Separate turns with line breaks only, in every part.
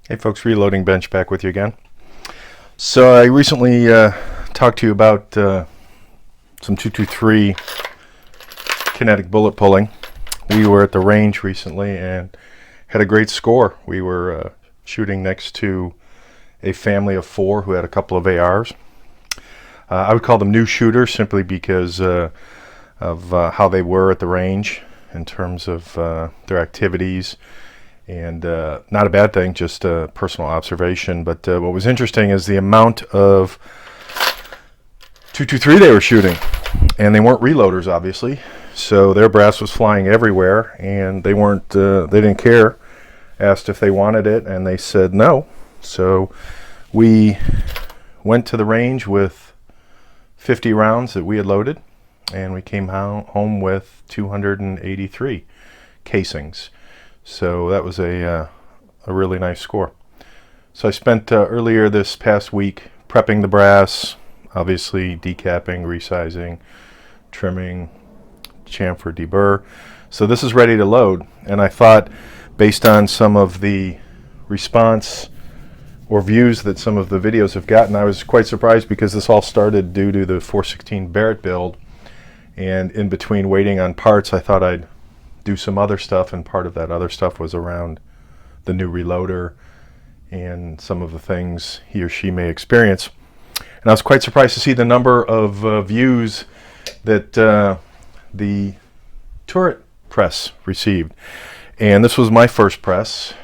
Hey folks, Reloading Bench back with you again. So I recently talked to you about some 223 kinetic bullet pulling. We were at the range recently and had a great score. We were shooting next to a family of 4 who had a couple of ARs. I would call them new shooters simply because of how they were at the range in terms of their activities. And not a bad thing, just a personal observation. But what was interesting is the amount of 223 they were shooting. And they weren't reloaders, obviously. So their brass was flying everywhere, and they didn't care. Asked if they wanted it, and they said no. So we went to the range with 50 rounds that we had loaded, and we came home with 283 casings. So that was a really nice score. So I spent earlier this past week prepping the brass, obviously decapping, resizing, trimming, chamfer, deburr. So this is ready to load, and I thought, based on some of the response or views that some of the videos have gotten, I was quite surprised because this all started due to the 416 Barrett build, and in between waiting on parts, I thought I'd do some other stuff, and part of that other stuff was around the new reloader and some of the things he or she may experience. And I was quite surprised to see the number of views that the turret press received. And this was my first press,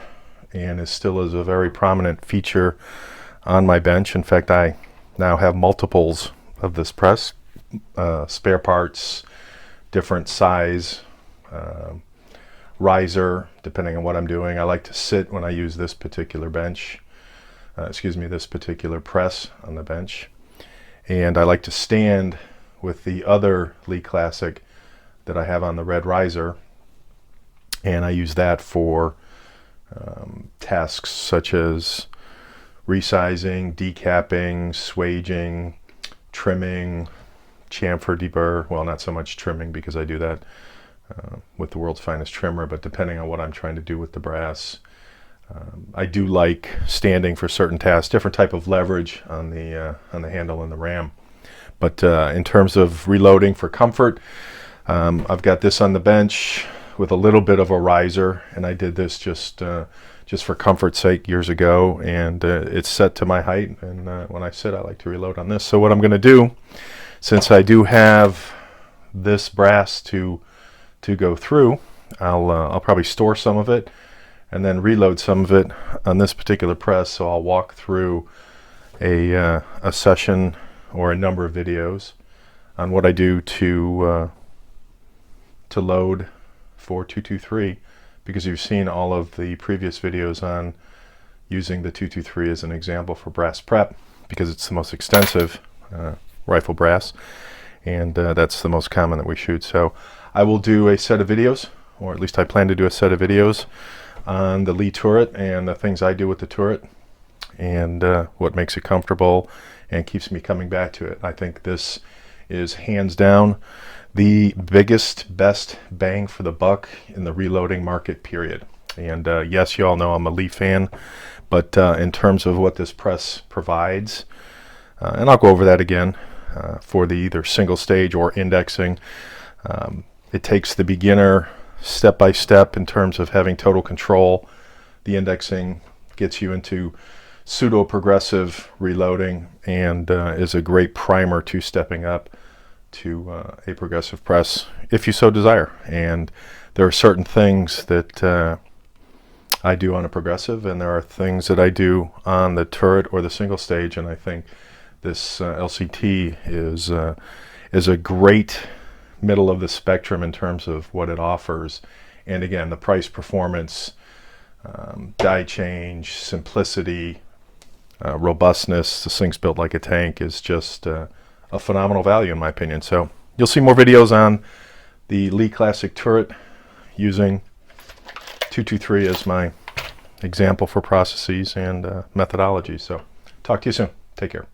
and it still is a very prominent feature on my bench. In fact, I now have multiples of this press, spare parts, different size, riser, depending on what I'm doing. I like to sit when I use this particular this particular press on the bench. And I like to stand with the other Lee Classic that I have on the red riser. And I use that for tasks such as resizing, decapping, swaging, trimming, chamfer, deburr. Well, not so much trimming because I do that with the world's finest trimmer, but depending on what I'm trying to do with the brass, I do like standing for certain tasks, different type of leverage on the handle and the ram. But in terms of reloading for comfort, I've got this on the bench with a little bit of a riser, and I did this just for comfort's sake years ago, and it's set to my height, and when I sit I like to reload on this. So what I'm going to do, since I do have this brass to go through, I'll probably store some of it and then reload some of it on this particular press. So I'll walk through a session or a number of videos on what I do to load for 223, because you've seen all of the previous videos on using the 223 as an example for brass prep, because it's the most extensive rifle brass, and that's the most common that we shoot. So I will do a set of videos, or at least I plan to do a set of videos on the Lee turret and the things I do with the turret, and what makes it comfortable and keeps me coming back to it. I think this is hands down the biggest, best bang for the buck in the reloading market, period. And yes, you all know I'm a Lee fan, but in terms of what this press provides, and I'll go over that again for the either single stage or indexing, it takes the beginner step by step in terms of having total control. The indexing gets you into pseudo progressive reloading, and is a great primer to stepping up to a progressive press if you so desire. And there are certain things that I do on a progressive, and there are things that I do on the turret or the single stage, and I think this LCT is a great middle of the spectrum in terms of what it offers. And again, the price, performance, die change, simplicity, robustness, this thing's built like a tank, is just a phenomenal value in my opinion. So you'll see more videos on the Lee Classic turret using 223 as my example for processes and methodology. So talk to you soon. Take care.